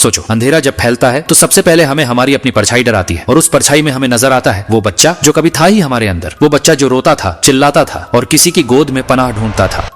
सोचो, अंधेरा जब फैलता है तो सबसे पहले हमें हमारी अपनी परछाई डराती है, और उस परछाई में हमें नजर आता है वो बच्चा जो कभी था ही हमारे अंदर, वो बच्चा जो रोता था, चिल्लाता था और किसी की गोद में पनाह ढूंढता था।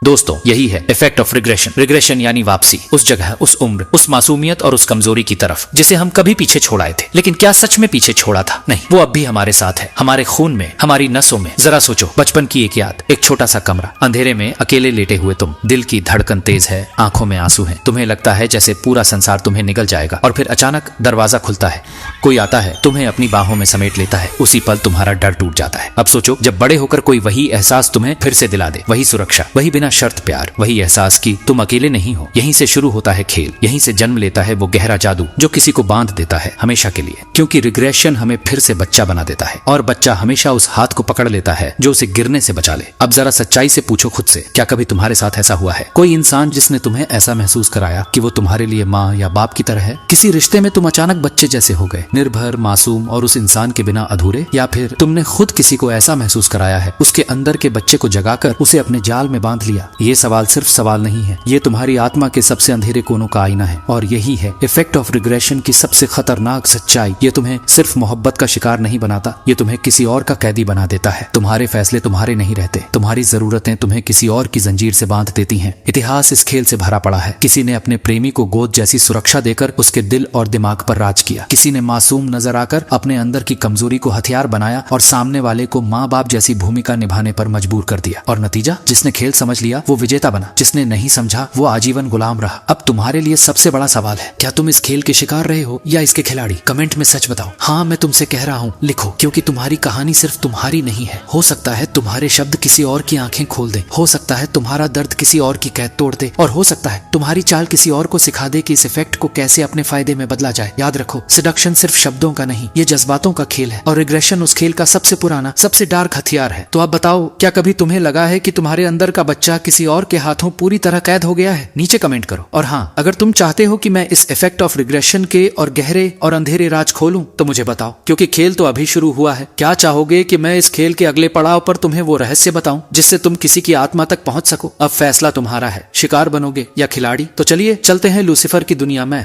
दोस्तों, यही है इफेक्ट ऑफ रिग्रेशन। रिग्रेशन यानी वापसी, उस जगह, उस उम्र, उस मासूमियत और उस कमजोरी की तरफ जिसे हम कभी पीछे छोड़ाए थे। लेकिन क्या सच में पीछे छोड़ा था? नहीं, वो अब भी हमारे साथ है, हमारे खून में, हमारी नसों में। जरा सोचो, बचपन की एक याद, एक छोटा सा कमरा, अंधेरे में अकेले लेटे हुए तुम, दिल की धड़कन तेज है, आंखों में आंसू है, तुम्हें लगता है जैसे पूरा संसार तुम्हें निगल जाएगा, और फिर अचानक दरवाजा खुलता है, कोई आता है, तुम्हें अपनी बाहों में समेट लेता है। उसी पल तुम्हारा डर टूट जाता है। अब सोचो, जब बड़े होकर कोई वही एहसास तुम्हें फिर से दिला दे, वही सुरक्षा, वही बिना शर्त प्यार, वही एहसास कि तुम अकेले नहीं हो। यहीं से शुरू होता है खेल, यहीं से जन्म लेता है वो गहरा जादू जो किसी को बांध देता है हमेशा के लिए। क्योंकि रिग्रेशन हमें फिर से बच्चा बना देता है, और बच्चा हमेशा उस हाथ को पकड़ लेता है जो उसे गिरने से बचा ले। अब जरा सच्चाई से पूछो खुद से, क्या कभी तुम्हारे साथ ऐसा हुआ है? कोई इंसान जिसने तुम्हें ऐसा महसूस कराया कि वो तुम्हारे लिए माँ या बाप की तरह है? किसी रिश्ते में तुम अचानक बच्चे जैसे हो गए, निर्भर, मासूम और उस इंसान के बिना अधूरे? या फिर तुमने खुद किसी को ऐसा महसूस कराया है, उसके अंदर के बच्चे को जगाकर उसे अपने जाल में बांध लिया? ये सवाल सिर्फ सवाल नहीं है, ये तुम्हारी आत्मा के सबसे अंधेरे कोनों का आईना है। और यही है इफेक्ट ऑफ रिग्रेशन की सबसे खतरनाक सच्चाई। ये तुम्हें सिर्फ मोहब्बत का शिकार नहीं बनाता, ये तुम्हें किसी और का कैदी बना देता है। तुम्हारे फैसले तुम्हारे नहीं रहते, तुम्हारी जरूरतें तुम्हें किसी और की जंजीर से बांध देती हैं। इतिहास इस खेल से भरा पड़ा है। किसी ने अपने प्रेमी को गोद जैसी सुरक्षा देकर उसके दिल और दिमाग पर राज किया। किसी ने मासूम नजर आकर अपने अंदर की कमजोरी को हथियार बनाया और सामने वाले को माँ बाप जैसी भूमिका निभाने पर मजबूर कर दिया। और नतीजा, जिसने खेल समझ लिया वो विजेता बना, जिसने नहीं समझा वो आजीवन गुलाम रहा। अब तुम्हारे लिए सबसे बड़ा सवाल है, क्या तुम इस खेल के शिकार रहे हो या इसके खिलाड़ी? कमेंट में सच बताओ। हाँ, मैं तुमसे कह रहा हूँ, लिखो, क्योंकि तुम्हारी कहानी सिर्फ तुम्हारी नहीं है। हो सकता है तुम्हारे शब्द किसी और की आंखें खोल दे, हो सकता है तुम्हारा दर्द किसी और की कैद तोड़ दे, और हो सकता है तुम्हारी चाल किसी और को सिखा दे कि इस इफेक्ट को कैसे अपने फायदे में बदला जाए। याद रखो, सिडक्शन सिर्फ शब्दों का नहीं, ये जज्बातों का खेल है, और रिग्रेशन उस खेल का सबसे पुराना, सबसे डार्क हथियार है। तो अब बताओ, क्या कभी तुम्हें लगा है कि तुम्हारे अंदर का बच्चा किसी और के हाथों पूरी तरह कैद हो गया है? नीचे कमेंट करो। और हाँ, अगर तुम चाहते हो कि मैं इस इफेक्ट ऑफ रिग्रेशन के और गहरे और अंधेरे राज खोलूं तो मुझे बताओ, क्योंकि खेल तो अभी शुरू हुआ है। क्या चाहोगे कि मैं इस खेल के अगले पड़ाव पर तुम्हें वो रहस्य बताऊं जिससे तुम किसी की आत्मा तक पहुंच सको? अब फैसला तुम्हारा है, शिकार बनोगे या खिलाड़ी? तो चलिए चलते हैं लूसीफर की दुनिया में।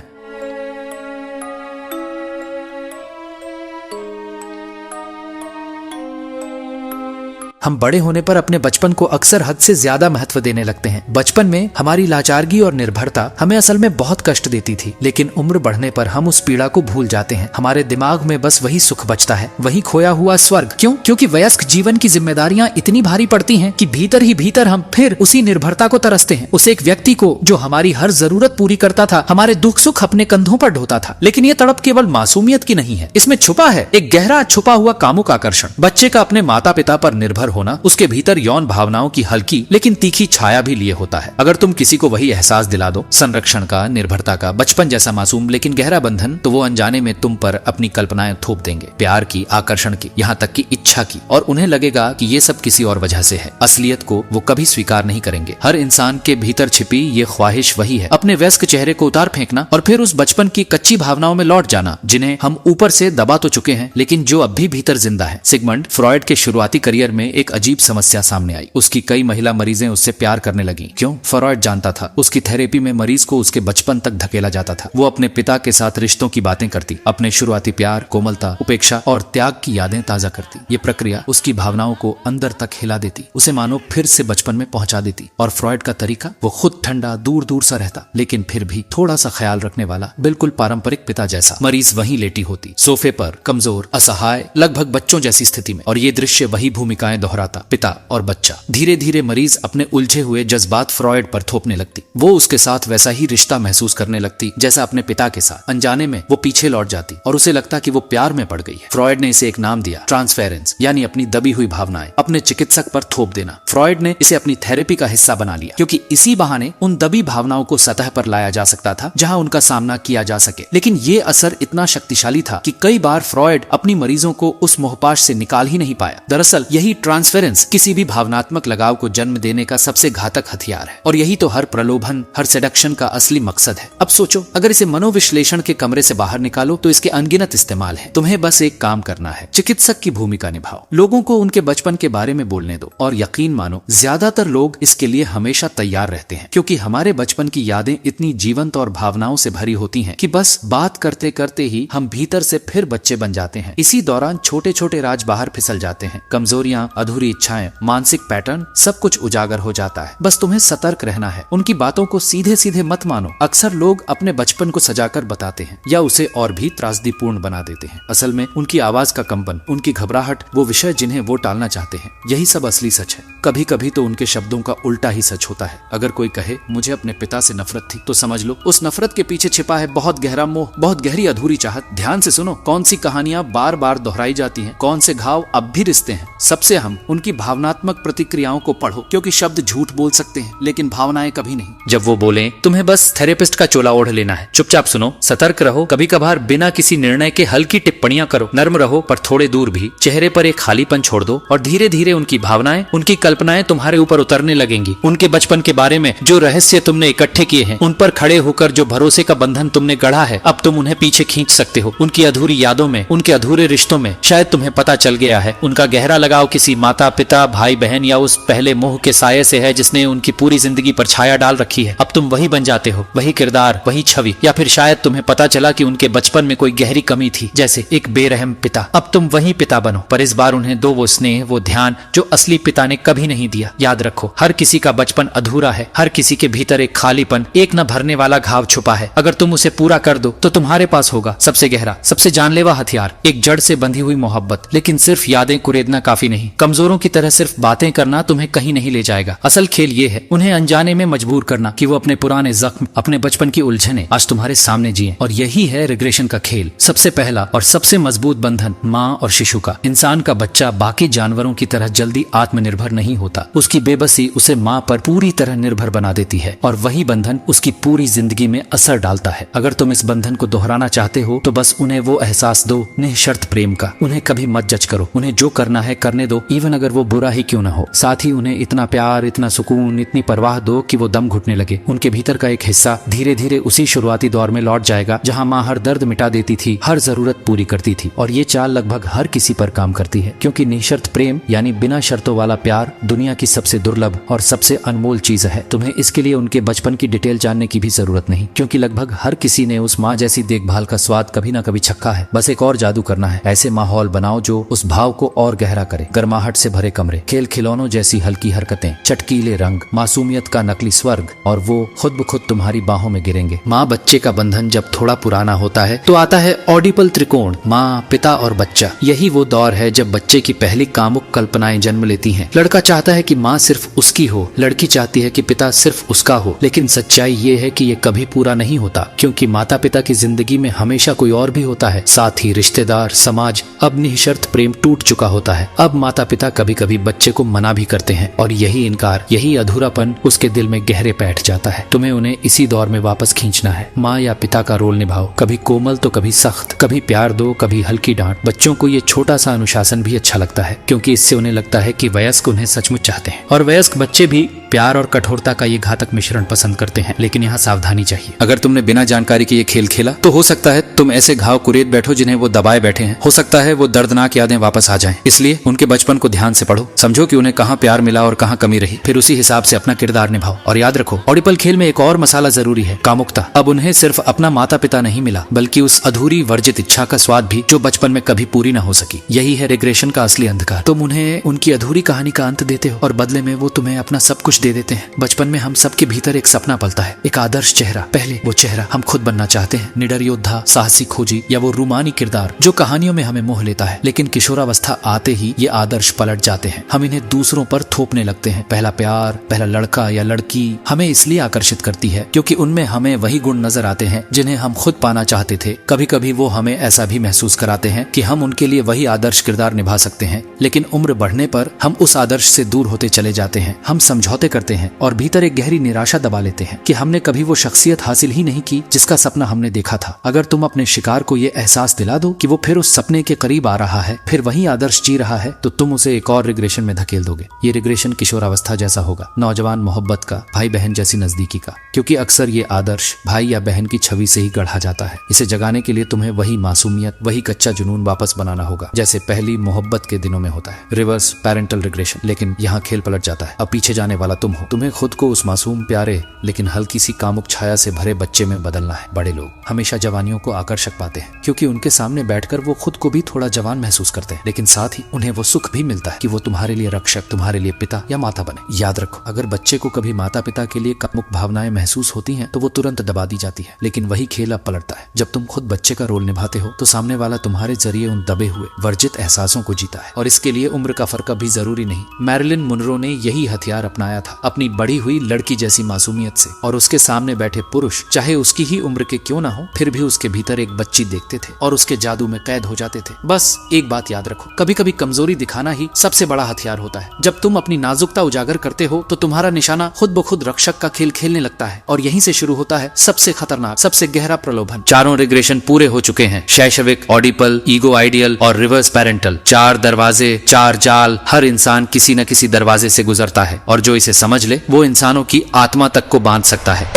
हम बड़े होने पर अपने बचपन को अक्सर हद से ज्यादा महत्व देने लगते हैं। बचपन में हमारी लाचारगी और निर्भरता हमें असल में बहुत कष्ट देती थी, लेकिन उम्र बढ़ने पर हम उस पीड़ा को भूल जाते हैं। हमारे दिमाग में बस वही सुख बचता है, वही खोया हुआ स्वर्ग। क्यों? क्योंकि वयस्क जीवन की जिम्मेदारियां इतनी भारी पड़ती हैं कि भीतर ही भीतर हम फिर उसी निर्भरता को तरसते हैं, उस एक व्यक्ति को जो हमारी हर जरूरत पूरी करता था, हमारे दुख सुख अपने कंधों पर ढोता था। लेकिन ये तड़प केवल मासूमियत की नहीं है, इसमें छुपा है एक गहरा छुपा हुआ कामुक आकर्षण। बच्चे का अपने माता पिता पर निर्भर होना उसके भीतर यौन भावनाओं की हल्की लेकिन तीखी छाया भी लिए होता है। अगर तुम किसी को वही एहसास दिला दो, संरक्षण का, निर्भरता का, बचपन जैसा मासूम लेकिन गहरा बंधन, तो वो अनजाने में तुम पर अपनी कल्पनाएं थोप देंगे, प्यार की, आकर्षण की, यहाँ तक की इच्छा की। और उन्हें लगेगा कि ये सब किसी और वजह से है। असलियत को वो कभी स्वीकार नहीं करेंगे। हर इंसान के भीतर छिपी ये ख्वाहिश वही है, अपने वयस्क चेहरे को उतार फेंकना और फिर उस बचपन की कच्ची भावनाओं में लौट जाना जिन्हें हम ऊपर से दबा तो चुके हैं लेकिन जो अब भी भीतर जिंदा है। सिगमंड फ्रॉयड के शुरुआती करियर में एक अजीब समस्या सामने आई। उसकी कई महिला मरीजें उससे प्यार करने लगी। क्यों? फ्रॉयड जानता था उसकी थेरेपी में मरीज को उसके बचपन तक धकेला जाता था। वो अपने पिता के साथ रिश्तों की बातें करती, अपने शुरुआती प्यार, कोमलता, उपेक्षा और त्याग की यादें ताजा करती। ये प्रक्रिया उसकी भावनाओं को अंदर तक हिला देती, उसे मानो फिर से बचपन में पहुंचा देती। और फ्रॉयड का तरीका, वो खुद ठंडा, दूर दूर सा रहता, लेकिन फिर भी थोड़ा सा ख्याल रखने वाला, बिल्कुल पारंपरिक पिता जैसा। मरीज वहीं लेटी होती, सोफे पर, कमजोर, असहाय, लगभग बच्चों जैसी स्थिति में, और ये दृश्य वही भूमिकाएं दोहराता, पिता और बच्चा। धीरे धीरे मरीज अपने उलझे हुए जज्बात फ्रॉयड पर थोपने लगती। वो उसके साथ वैसा ही रिश्ता महसूस करने लगती जैसा अपने पिता के साथ। अनजाने में वो पीछे लौट जाती और उसे लगता कि वो प्यार में पड़ गई है। फ्रॉयड ने इसे एक नाम दिया, ट्रांसफेरेंस, यानी अपनी दबी हुई भावनाएं अपने चिकित्सक पर थोप देना। फ्रॉयड ने इसे अपनी थेरेपी का हिस्सा बना लिया, क्योंकि इसी बहाने उन दबी भावनाओं को सतह पर लाया जा सकता था जहां उनका सामना किया जा सके। लेकिन ये असर इतना शक्तिशाली था कि कई बार फ्रॉयड अपनी मरीजों को उस मोहपाश से निकाल ही नहीं पाया। दरअसल यही ट्रांसफेरेंस किसी भी भावनात्मक लगाव को जन्म देने का सबसे घातक हथियार है और यही तो हर प्रलोभन, हर सेडक्शन का असली मकसद है। अब सोचो, अगर इसे मनोविश्लेषण के कमरे से बाहर निकालो तो इसके अनगिनत इस्तेमाल है। तुम्हें बस एक काम करना है, चिकित्सक की भूमिका निभाओ। लोगों को उनके बचपन के बारे में बोलने दो और यकीन मानो ज्यादातर लोग इसके लिए हमेशा तैयार रहते हैं, क्योंकि हमारे बचपन की यादें इतनी जीवंत और भावनाओं से भरी होती हैं कि बस बात करते करते ही हम भीतर से फिर बच्चे बन जाते हैं। इसी दौरान छोटे छोटे राज बाहर फिसल जाते हैं, कमजोरियां, अधूरी इच्छाएं, मानसिक पैटर्न, सब कुछ उजागर हो जाता है। बस तुम्हें सतर्क रहना है, उनकी बातों को सीधे सीधे मत मानो। अक्सर लोग अपने बचपन को सजाकर बताते हैं या उसे और भी त्रासदीपूर्ण बना देते हैं। असल में उनकी आवाज का कंपन, उनकी घबराहट, वो विषय जिन्हें वो टालना चाहते हैं, यही सब असली सच है। कभी कभी तो उनके शब्दों का उल्टा ही सच होता है। अगर कोई कहे मुझे अपने पिता से नफरत थी, तो समझ लो उस नफरत के पीछे छिपा है बहुत गहरा मोह, बहुत गहरी अधूरी चाहत। ध्यान से सुनो, कौन सी कहानियां बार बार दोहराई जाती हैं, कौन से घाव अब भी रिश्ते हैं। सबसे हम उनकी भावनात्मक प्रतिक्रियाओं को पढ़ो, क्योंकि शब्द झूठ बोल सकते हैं लेकिन भावनाएं कभी नहीं। जब वो बोले तुम्हें बस थेरेपिस्ट का चोला ओढ़ लेना है। चुपचाप सुनो, सतर्क रहो, कभी कभार बिना किसी निर्णय के हल्की टिप्पणियां करो, नर्म रहो पर थोड़े दूर भी। चेहरे पर एक खालीपन छोड़ दो और धीरे धीरे उनकी भावनाएं, उनकी कल्पनाएं तुम्हारे ऊपर उतरने लगेंगी। उनके बचपन के बारे में जो रहस्य तुमने इकट्ठे किए हैं, उन पर खड़े होकर जो भरोसे का बंधन तुमने गढ़ा है, अब तुम उन्हें पीछे खींच सकते हो। उनकी अधूरी यादों में, उनके अधूरे रिश्तों में शायद तुम्हें पता चल गया है उनका गहरा लगाव किसी माता पिता, भाई बहन या उस पहले मोह के साये से है जिसने उनकी पूरी जिंदगी पर छाया डाल रखी है। अब तुम वही बन जाते हो, वही किरदार, वही छवि। या फिर शायद तुम्हें पता चला कि उनके बचपन में कोई गहरी कमी थी, जैसे एक बेरहम पिता। अब तुम वही पिता बनो, पर इस बार उन्हें दो वो स्नेह, वो ध्यान जो असली पिता ने कभी नहीं दिया। याद रखो, हर किसी का बचपन अधूरा है, हर किसी के भीतर एक खालीपन, एक न भरने वाला घाव छुपा है। अगर तुम उसे पूरा कर दो तो तुम्हारे पास होगा सबसे गहरा, सबसे जानलेवा हथियार, एक जड़ से बंधी हुई मोहब्बत। लेकिन सिर्फ यादें कुरेदना काफी नहीं, कमजोरों की तरह सिर्फ बातें करना तुम्हें कहीं नहीं ले जाएगा। असल खेल ये है उन्हें अनजाने में मजबूर करना कि वो अपने पुराने जख्म, अपने बचपन की उलझने आज तुम्हारे सामने जिए। और यही है रिग्रेशन का खेल। सबसे पहला और सबसे मजबूत बंधन माँ और शिशु का। इंसान का बच्चा बाकी जानवरों की तरह जल्दी आत्मनिर्भर नहीं होता। उसकी बेबसी उसे माँ पर पूरी तरह निर्भर बना देती है और वही बंधन उसकी पूरी जिंदगी में असर डालता है। अगर तुम इस बंधन को दोहराना चाहते हो तो बस उन्हें वो एहसास दो निःशर्त प्रेम का। उन्हें कभी मत जज करो, उन्हें जो करना है करने दो, इवन अगर वो बुरा ही क्यों ना हो। साथ ही उन्हें इतना प्यार, इतना सुकून, इतनी परवाह दो कि वो दम घुटने लगे। उनके भीतर का एक हिस्सा धीरे धीरे उसी शुरुआती दौर में लौट जाएगा जहाँ माँ हर दर्द मिटा देती थी, हर जरूरत पूरी करती थी। और ये चाल लगभग हर किसी पर काम करती है, क्योंकि निःशर्त प्रेम यानी बिना शर्तों वाला प्यार दुनिया की सबसे दुर्लभ और सबसे अनमोल चीज है। तुम्हें इसके लिए उनके बचपन की डिटेल जानने की भी जरूरत नहीं, क्योंकि लगभग हर किसी ने उस माँ जैसी देखभाल का स्वाद कभी ना कभी चखा है। बस एक और जादू करना है, ऐसे माहौल बनाओ जो उस भाव को और गहरा करे। गर्माहट से भरे कमरे, खेल खिलौनों जैसी हल्की हरकतें, चटकीले रंग, मासूमियत का नकली स्वर्ग, और वो खुद ब खुद तुम्हारी बाहों में गिरेंगे। माँ बच्चे का बंधन जब थोड़ा पुराना होता है तो आता है ऑडिपल त्रिकोण, माँ, पिता और बच्चा। यही वो दौर है जब बच्चे की पहली कामुक कल्पनाएं जन्म लेती हैं। लड़का चाहता है कि माँ सिर्फ उसकी हो, लड़की चाहती है कि पिता सिर्फ उसका हो। लेकिन सच्चाई ये है कि ये कभी पूरा नहीं होता, क्योंकि माता पिता की जिंदगी में हमेशा कोई और भी होता है, साथ ही रिश्तेदार, समाज। अब निःशर्त प्रेम टूट चुका होता है। अब माता पिता कभी कभी बच्चे को मना भी करते हैं और यही इनकार, यही अधूरापन उसके दिल में गहरे बैठ जाता है। तुम्हें उन्हें इसी दौर में वापस खींचना है। माँ या पिता का रोल निभाओ, कभी कोमल तो कभी सख्त, कभी प्यार दो, कभी हल्की डांट। बच्चों को ये छोटा सा अनुशासन भी अच्छा लगता है, क्योंकि इससे उन्हें लगता है कि वयस्क उन्हें सचमुच चाहते हैं। और वयस्क बच्चे भी प्यार और कठोरता का ये घातक मिश्रण पसंद करते हैं। लेकिन यहाँ सावधानी चाहिए। अगर तुमने बिना जानकारी के ये खेल खेला तो हो सकता है तुम ऐसे घाव कुरेद बैठो जिन्हें वो दबाए बैठे हैं। हो सकता है वो दर्दनाक यादें वापस आ जाएं। इसलिए उनके बचपन को ध्यान से पढ़ो, समझो कि उन्हें कहाँ प्यार मिला और कहाँ कमी रही, फिर उसी हिसाब से अपना किरदार निभाओ। और याद रखो, ऑडिपल खेल में एक और मसाला जरूरी है, कामुकता। अब उन्हें सिर्फ अपना माता पिता नहीं मिला, बल्कि उस अधूरी वर्जित इच्छा का स्वाद भी जो बचपन में कभी पूरी न हो सकी। यही है रिग्रेशन का असली अंधकार। तुम उन्हें उनकी अधूरी कहानी का अंत देते हो और बदले में वो तुम्हें अपना सब कुछ दे देते हैं। बचपन में हम सबके भीतर एक सपना पलता है, एक आदर्श चेहरा। पहले वो चेहरा हम खुद बनना चाहते हैं, निडर योद्धा, साहसी खोजी, या वो रूमानी किरदार जो कहानियों में हमें मोह लेता है। लेकिन किशोरावस्था आते ही ये आदर्श पलट जाते हैं। हम इन्हें दूसरों पर थोपने लगते हैं। पहला प्यार, पहला लड़का या लड़की हमें इसलिए आकर्षित करती है क्योंकि उनमें हमें वही गुण नजर आते हैं जिन्हें हम खुद पाना चाहते थे। कभी कभी वो हमें ऐसा भी महसूस कराते हैं कि हम उनके लिए वही आदर्श किरदार निभा सकते हैं। लेकिन उम्र बढ़ने पर हम उस आदर्श से दूर होते चले जाते हैं। हम समझौते करते हैं और भीतर एक गहरी निराशा दबा लेते हैं कि हमने कभी वो शख्सियत हासिल ही नहीं की जिसका सपना हमने देखा था। अगर तुम अपने शिकार को ये एहसास दिला दो कि वो फिर उस सपने के करीब आ रहा है, फिर वही आदर्श जी रहा है, तो तुम उसे उसे एक और रिग्रेशन में धकेल दोगे। ये रिग्रेशन किशोरावस्था जैसा होगा, नौजवान मोहब्बत का, भाई बहन जैसी नजदीकी का, क्योंकि अक्सर ये आदर्श भाई या बहन की छवि से ही गढ़ा जाता है। इसे जगाने के लिए तुम्हें वही मासूमियत, वही कच्चा जुनून वापस बनाना होगा जैसे पहली मोहब्बत के दिनों में होता है। Reverse parental regression. लेकिन यहाँ खेल पलट जाता है। अब पीछे जाने वाला तुम हो। तुम्हें खुद को उस मासूम प्यारे लेकिन हल्की सी कामुक छाया से भरे बच्चे में बदलना है। बड़े लोग हमेशा जवानियों को आकर्षक पाते हैं क्योंकि उनके सामने बैठकर वो खुद को भी थोड़ा जवान महसूस करते हैं, लेकिन साथ ही उन्हें वो सुख भी मिलता है कि वो तुम्हारे लिए रक्षक, तुम्हारे लिए पिता या माता बने। याद रखो, अगर बच्चे को कभी माता पिता के लिए कामुक भावनाएं महसूस होती हैं तो वो तुरंत दबा दी जाती है। लेकिन वही खेल अब पलटता है। जब तुम खुद बच्चे का रोल निभाते हो तो सामने वाला तुम्हारे जरिए उन दबे हुए वर्जित एहसासों को जीता है, और इसके लिए उम्र का फर्क भी जरूरी नहीं। मैरिलिन मुनरो ने यही हथियार अपनाया था अपनी बड़ी हुई लड़की जैसी मासूमियत से, और उसके सामने बैठे पुरुष चाहे उसकी ही उम्र के क्यों ना हो, फिर भी उसके भीतर एक बच्ची देखते थे और उसके जादू में कैद हो जाते थे। बस एक बात याद रखो, कभी कभी कमजोरी दिखाना ही सबसे बड़ा हथियार होता है। जब तुम अपनी नाजुकता उजागर करते हो तो तुम्हारा निशाना खुद ब खुद रक्षक का खेल खेलने लगता है, और यहीं से शुरू होता है सबसे खतरनाक, सबसे गहरा प्रलोभन। चारों रिग्रेशन पूरे हो चुके हैं। शैशविक, ऑडिपल, ईगो आइडियल और रिवर्स पेरेंटल। 4 दरवाजे, 4 जाल। हर इंसान किसी न किसी दरवाजे से गुजरता है, और जो इसे समझ ले वो इंसानों की आत्मा तक को बांध सकता है।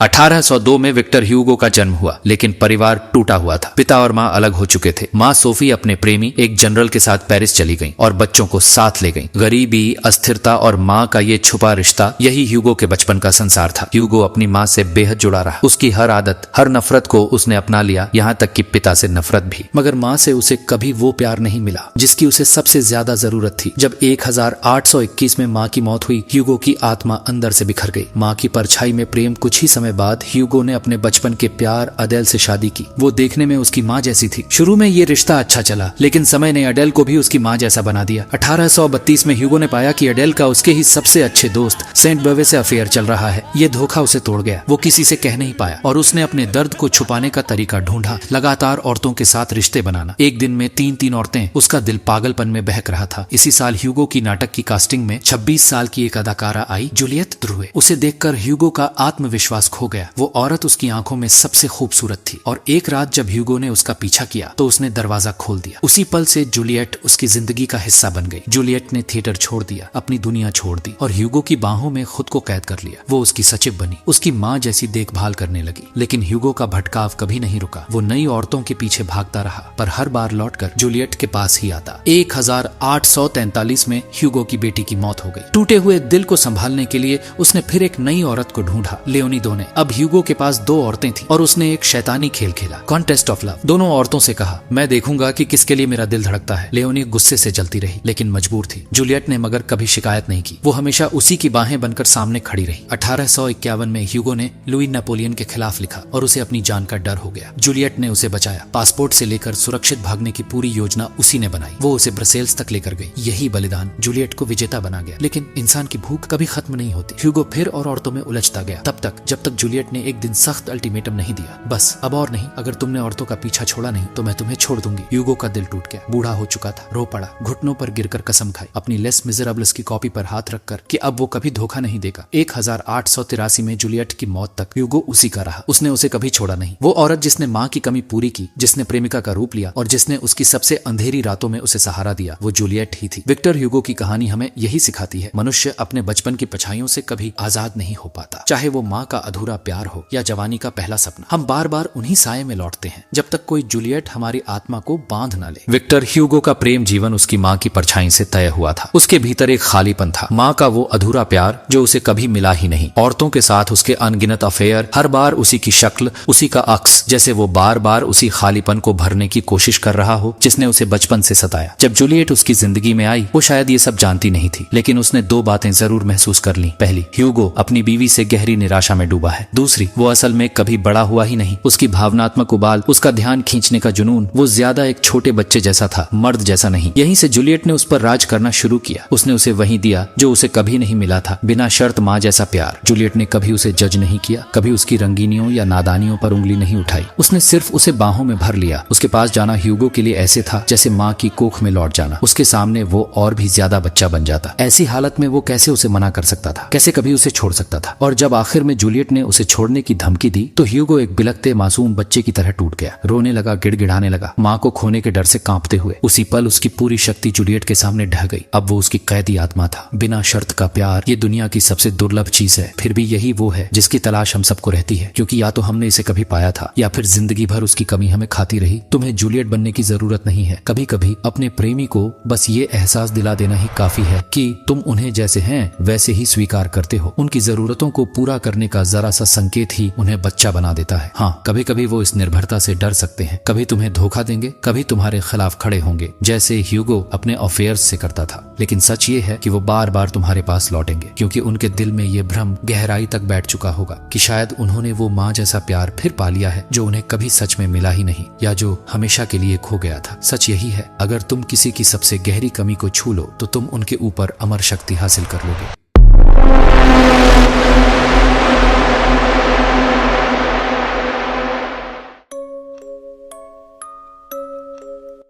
1802 में विक्टर ह्यूगो का जन्म हुआ, लेकिन परिवार टूटा हुआ था। पिता और माँ अलग हो चुके थे। माँ सोफी अपने प्रेमी एक जनरल के साथ पेरिस चली गईं और बच्चों को साथ ले गईं। गरीबी, अस्थिरता और माँ का ये छुपा रिश्ता, यही ह्यूगो के बचपन का संसार था। ह्यूगो अपनी माँ से बेहद जुड़ा रहा। उसकी हर आदत, हर नफरत को उसने अपना लिया, यहाँ तक कि पिता से नफरत भी। मगर माँ से उसे कभी वो प्यार नहीं मिला जिसकी उसे सबसे ज्यादा जरूरत थी। जब 1821 में माँ की मौत हुई, ह्यूगो की आत्मा अंदर से बिखर गई। माँ की परछाई में प्रेम। कुछ ही समय बाद ह्यूगो ने अपने बचपन के प्यार अडेल से शादी की। वो देखने में उसकी माँ जैसी थी। शुरू में ये रिश्ता अच्छा चला, लेकिन समय ने अडेल को भी उसकी माँ जैसा बना दिया। 1832 में ह्यूगो ने पाया कि अडेल का उसके ही सबसे अच्छे दोस्त सेंट बर्वे से अफेयर चल रहा है। ये धोखा उसे तोड़ गया। वो किसी से कह नहीं पाया और उसने अपने दर्द को छुपाने का तरीका ढूंढा, लगातार औरतों के साथ रिश्ते बनाना। एक दिन में 3 औरतें। उसका दिल पागलपन में बहक रहा था। इसी साल ह्यूगो की नाटक की कास्टिंग में 26 साल की एक अदाकारा आई, जूलियत ध्रुवे। उसे देखकर ह्यूगो का आत्मविश्वास खो गया। वो औरत उसकी आंखों में सबसे खूबसूरत थी, और एक रात जब ह्यूगो ने उसका पीछा किया तो उसने दरवाजा खोल दिया। उसी पल से जूलियट उसकी जिंदगी का हिस्सा बन गई। जूलियट ने थिएटर छोड़ दिया, अपनी दुनिया छोड़ दी और ह्यूगो की बाहों में खुद को कैद कर लिया। वो उसकी सचिव बनी, उसकी माँ जैसी देखभाल करने लगी। लेकिन ह्यूगो का भटकाव कभी नहीं रुका। वो नई औरतों के पीछे भागता रहा, पर हर बार लौटकर जूलियट के पास ही आता। 1843 में ह्यूगो की बेटी की मौत हो गई। टूटे हुए दिल को संभालने के लिए उसने फिर एक नई औरत को ढूंढा, लेओनी दो ने। अब ह्यूगो के पास 2 औरतें थीं और उसने एक शैतानी खेल खेला, कॉन्टेस्ट ऑफ लव। दोनों औरतों से कहा, मैं देखूंगा कि किसके लिए मेरा दिल धड़कता है। लेओनी गुस्से से जलती रही, लेकिन मजबूर थी। जूलियट ने मगर कभी शिकायत नहीं की। वो हमेशा उसी की बाहें बनकर सामने खड़ी रही। 1851 में ह्यूगो ने लुई नेपोलियन के खिलाफ लिखा और उसे अपनी जान का डर हो गया। जूलियट ने उसे बचाया। पासपोर्ट से लेकर सुरक्षित भागने की पूरी योजना उसी ने बनाई। वो उसे ब्रसेल्स तक लेकर गई। यही बलिदान जूलियट को विजेता बना गया। लेकिन इंसान की भूख कभी खत्म नहीं होती। ह्यूगो फिर और औरतों में उलझता गया, तब तक जब तक जूलियट ने एक दिन सख्त अल्टीमेटम नहीं दिया। बस अब और नहीं, अगर तुमने औरतों का पीछा छोड़ा नहीं तो मैं तुम्हें छोड़ दूंगी। ह्यूगो का दिल टूट गया। बूढ़ा हो चुका था, रो पड़ा, घुटनों पर गिरकर कसम खाई, अपनी लेस मिजरेबल्स की कॉपी पर हाथ रखकर कि अब वो कभी धोखा नहीं देगा। 1883 में जूलियट की मौत तक ह्यूगो उसी का रहा। उसने उसे कभी छोड़ा नहीं। वो औरत जिसने माँ की कमी पूरी की, जिसने प्रेमिका का रूप लिया और जिसने उसकी सबसे अंधेरी रातों में उसे सहारा दिया, वो जूलियट ही थी। विक्टर ह्यूगो की कहानी हमें यही सिखाती है, मनुष्य अपने बचपन की परछाइयों से कभी आजाद नहीं हो पाता। चाहे वो माँ का अधूरा प्यार हो या जवानी का पहला सपना, हम बार बार उन्हीं साये में लौटते हैं जब तक कोई जूलियट हमारी आत्मा को बांध ना ले। विक्टर ह्यूगो का प्रेम जीवन उसकी माँ की परछाई से तय हुआ था। उसके भीतर एक खालीपन था, माँ का वो अधूरा प्यार जो उसे कभी मिला ही नहीं। औरतों के साथ उसके अनगिनत अफेयर, हर बार उसी की शक्ल, उसी का अक्स, जैसे वो बार बार उसी खालीपन को भरने की कोशिश कर रहा हो जिसने उसे बचपन से सताया। जब जूलियट उसकी जिंदगी में आई, वो शायद ये सब जानती नहीं थी, लेकिन उसने 2 बातें जरूर महसूस कर ली। पहली, ह्यूगो अपनी बीवी से गहरी निराशा में डूबा है। दूसरी, वो असल में कभी बड़ा हुआ ही नहीं। उसकी भावनात्मक उबाल, उसका ध्यान खींचने का जुनून, वो ज्यादा एक छोटे बच्चे जैसा था, मर्द जैसा नहीं। यहीं से जूलियट ने उस पर राज करना शुरू किया। उसने उसे वही दिया जो उसे कभी नहीं मिला था, बिना शर्त माँ जैसा प्यार। जूलियट ने कभी उसे जज नहीं किया, कभी उसकी रंगीनियों या नादानियों पर उंगली नहीं उठाई। उसने सिर्फ उसे बाहों में भर लिया। उसके पास जाना ह्यूगो के लिए ऐसे था जैसे माँ की कोख में लौट जाना। उसके सामने वो और भी ज्यादा बच्चा बन जाता। ऐसी हालत में वो कैसे उसे मना कर सकता था, कैसे कभी उसे छोड़ सकता था। और जब आखिर में जूलियट ने उसे छोड़ने की धमकी दी तो ह्यूगो एक बिलखते मासूम बच्चे की तरह टूट गया, रोने लगा, गिड़गिड़ाने लगा, माँ को खोने के डर से कांपते हुए। उसी पल उसकी पूरी शक्ति जूलियट के सामने ढह गई। अब वो उसकी कैदी आत्मा था। बिना शर्त का प्यार ये दुनिया की सबसे दुर्लभ चीज है, फिर भी यही वो है जिसकी तलाश हम सबको रहती है, क्योंकि या तो हमने इसे कभी पाया था या फिर जिंदगी भर उसकी कमी हमें खाती रही। तुम्हें जूलियट बनने की जरूरत नहीं है। कभी कभी अपने प्रेमी को बस ये एहसास दिला देना ही काफी है कि तुम उन्हें जैसे हैं वैसे ही स्वीकार करते हो। उनकी जरूरतों को पूरा करने का जरा सा संकेत ही उन्हें बच्चा बना देता है। हाँ, कभी कभी वो इस निर्भरता से डर सकते हैं, कभी तुम्हें धोखा देंगे, कभी तुम्हारे खिलाफ खड़े होंगे, जैसे ह्यूगो अपने अफेयर्स से करता था। लेकिन सच ये है कि वो बार बार तुम्हारे पास लौटेंगे, क्योंकि उनके दिल में ये भ्रम गहराई तक बैठ चुका होगा कि शायद उन्होंने वो माँ जैसा प्यार फिर पा लिया है जो उन्हें कभी सच में मिला ही नहीं, या जो हमेशा के लिए खो गया था। सच यही है, अगर तुम किसी की सबसे गहरी कमी को छू लो तो तुम उनके ऊपर अमर शक्ति हासिल कर लोगे।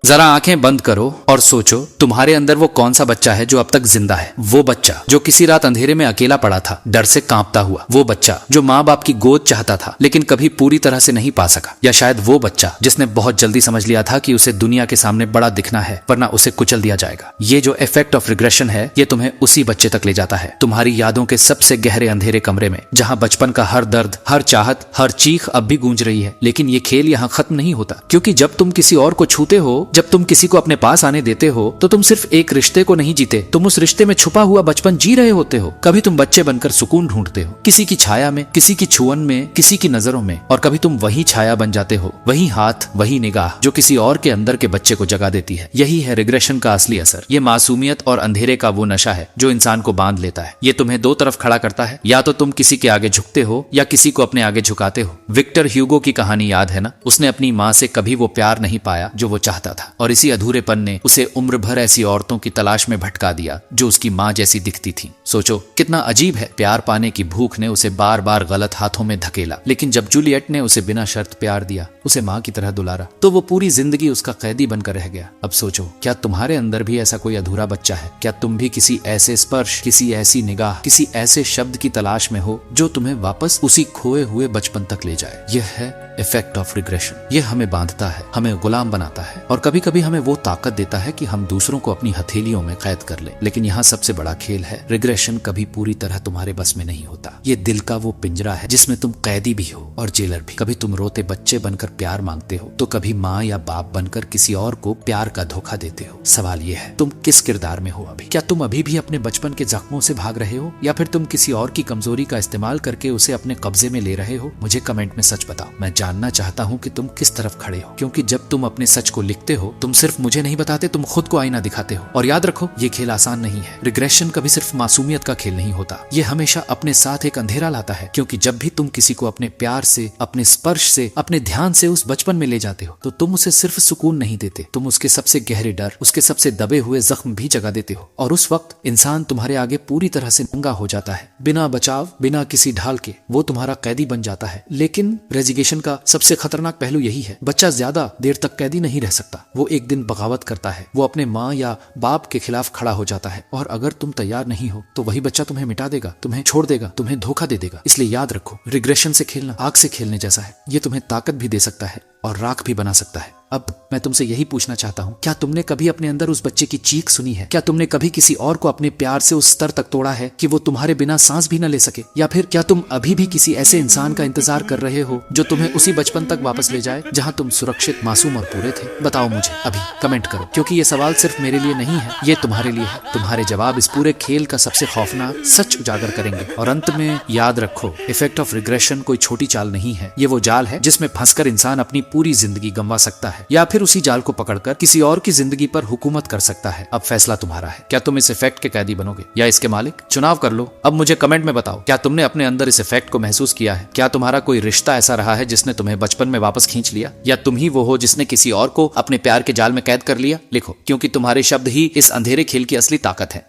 जरा आंखें बंद करो और सोचो, तुम्हारे अंदर वो कौन सा बच्चा है जो अब तक जिंदा है। वो बच्चा जो किसी रात अंधेरे में अकेला पड़ा था, डर से कांपता हुआ। वो बच्चा जो माँ बाप की गोद चाहता था लेकिन कभी पूरी तरह से नहीं पा सका। या शायद वो बच्चा जिसने बहुत जल्दी समझ लिया था कि उसे दुनिया के सामने बड़ा दिखना है, वरना उसे कुचल दिया जाएगा। ये जो इफेक्ट ऑफ रिग्रेशन है, ये तुम्हें उसी बच्चे तक ले जाता है, तुम्हारी यादों के सबसे गहरे अंधेरे कमरे में, जहाँ बचपन का हर दर्द, हर चाहत, हर चीख अब भी गूंज रही है। लेकिन ये खेल यहाँ खत्म नहीं होता, क्योंकि जब तुम किसी और को छूते हो, जब तुम किसी को अपने पास आने देते हो, तो तुम सिर्फ एक रिश्ते को नहीं जीते, तुम उस रिश्ते में छुपा हुआ बचपन जी रहे होते हो। कभी तुम बच्चे बनकर सुकून ढूंढते हो, किसी की छाया में, किसी की छुअन में, किसी की नजरों में, और कभी तुम वही छाया बन जाते हो, वही हाथ, वही निगाह जो किसी और के अंदर के बच्चे को जगा देती है। यही है रिग्रेशन का असली असर। ये मासूमियत और अंधेरे का वो नशा है जो इंसान को बांध लेता है। ये तुम्हें दो तरफ खड़ा करता है, या तो तुम किसी के आगे झुकते हो या किसी को अपने आगे झुकाते हो। विक्टर ह्यूगो की कहानी याद है ना? उसने अपनी माँ से कभी वो प्यार नहीं पाया जो वो चाहता था, और इसी अधूरेपन ने उसे उम्र भर ऐसी औरतों की तलाश में भटका दिया जो उसकी माँ जैसी दिखती थी। सोचो कितना अजीब है, प्यार पाने की भूख ने उसे बार बार गलत हाथों में धकेला, लेकिन जब जूलियट ने उसे बिना शर्त प्यार दिया, उसे माँ की तरह दुलारा, तो वो पूरी जिंदगी उसका कैदी बनकर रह गया। अब सोचो, क्या तुम्हारे अंदर भी ऐसा कोई अधूरा बच्चा है? क्या तुम भी किसी ऐसे स्पर्श, किसी ऐसी निगाह, किसी ऐसे शब्द की तलाश में हो जो तुम्हें वापस उसी खोए हुए बचपन तक ले जाए? यह है इफेक्ट ऑफ रिग्रेशन। यह हमें बांधता है, हमें गुलाम बनाता है, और कभी कभी हमें वो ताकत देता है कि हम दूसरों को अपनी हथेलियों में कैद कर लें। लेकिन यहाँ सबसे बड़ा खेल है, रिग्रेशन कभी पूरी तरह तुम्हारे बस में नहीं होता। ये दिल का वो पिंजरा है जिसमें तुम कैदी भी हो और जेलर भी। कभी तुम रोते बच्चे बनकर प्यार मांगते हो, तो कभी माँ या बाप बनकर किसी और को प्यार का धोखा देते हो। सवाल ये है, तुम किस किरदार में हो अभी? क्या तुम अभी भी अपने बचपन के जख्मों से भाग रहे हो, या फिर तुम किसी और की कमजोरी का इस्तेमाल करके उसे अपने कब्जे में ले रहे हो? मुझे कमेंट में सच बताओ। मैं जानना चाहता हूँ कि तुम किस तरफ खड़े हो, क्योंकि जब तुम अपने सच को लिखते हो, तुम सिर्फ मुझे नहीं बताते, तुम खुद को आईना दिखाते हो। और याद रखो, ये खेल आसान नहीं है। रिग्रेशन कभी सिर्फ मासूमियत का खेल नहीं होता, ये हमेशा अपने साथ एक अंधेरा लाता है, क्योंकि जब भी तुम किसी को अपने प्यार से, अपने स्पर्श से, अपने ध्यान से उस बचपन में ले जाते हो, तो तुम उसे सिर्फ सुकून नहीं देते, तुम उसके सबसे गहरे डर, उसके सबसे दबे हुए जख्म भी जगा देते हो। और उस वक्त इंसान तुम्हारे आगे पूरी तरह से नंगा हो जाता है, बिना बचाव, बिना किसी ढाल के। वो तुम्हारा कैदी बन जाता है। लेकिन रेजिग्नेशन का सबसे खतरनाक पहलू यही है, बच्चा ज्यादा देर तक कैदी नहीं रह सकता। वो एक दिन बगावत करता है, वो अपने माँ या बाप के खिलाफ खड़ा हो जाता है, और अगर तुम तैयार नहीं हो तो वही बच्चा तुम्हें मिटा देगा, तुम्हें छोड़ देगा, तुम्हें धोखा दे देगा। इसलिए याद रखो, रिग्रेशन से खेलना आग से खेलने जैसा है। ये तुम्हें ताकत भी दे सकता है और राख भी बना सकता है। अब मैं तुमसे यही पूछना चाहता हूँ, क्या तुमने कभी अपने अंदर उस बच्चे की चीख सुनी है? क्या तुमने कभी किसी और को अपने प्यार से उस स्तर तक तोड़ा है कि वो तुम्हारे बिना सांस भी न ले सके? या फिर क्या तुम अभी भी किसी ऐसे इंसान का इंतजार कर रहे हो जो तुम्हें उसी बचपन तक वापस ले जाए जहाँ तुम सुरक्षित, मासूम और पूरे थे? बताओ मुझे अभी, कमेंट करो, क्योंकि ये सवाल सिर्फ मेरे लिए नहीं है, ये तुम्हारे लिए है। तुम्हारे जवाब इस पूरे खेल का सबसे खौफनाक सच उजागर करेंगे। और अंत में याद रखो, इफेक्ट ऑफ रिग्रेशन कोई छोटी चाल नहीं है। ये वो जाल है जिसमें फंसकर इंसान अपनी पूरी जिंदगी गंवा सकता है, या फिर उसी जाल को पकड़कर किसी और की जिंदगी पर हुकूमत कर सकता है। अब फैसला तुम्हारा है, क्या तुम इस इफेक्ट के कैदी बनोगे या इसके मालिक? चुनाव कर लो। अब मुझे कमेंट में बताओ, क्या तुमने अपने अंदर इस इफेक्ट को महसूस किया है? क्या तुम्हारा कोई रिश्ता ऐसा रहा है जिसने तुम्हें बचपन में वापस खींच लिया, या तुम ही वो हो जिसने किसी और को अपने प्यार के जाल में कैद कर लिया? लिखो, क्योंकि तुम्हारे शब्द ही इस अंधेरे खेल की असली ताकत है।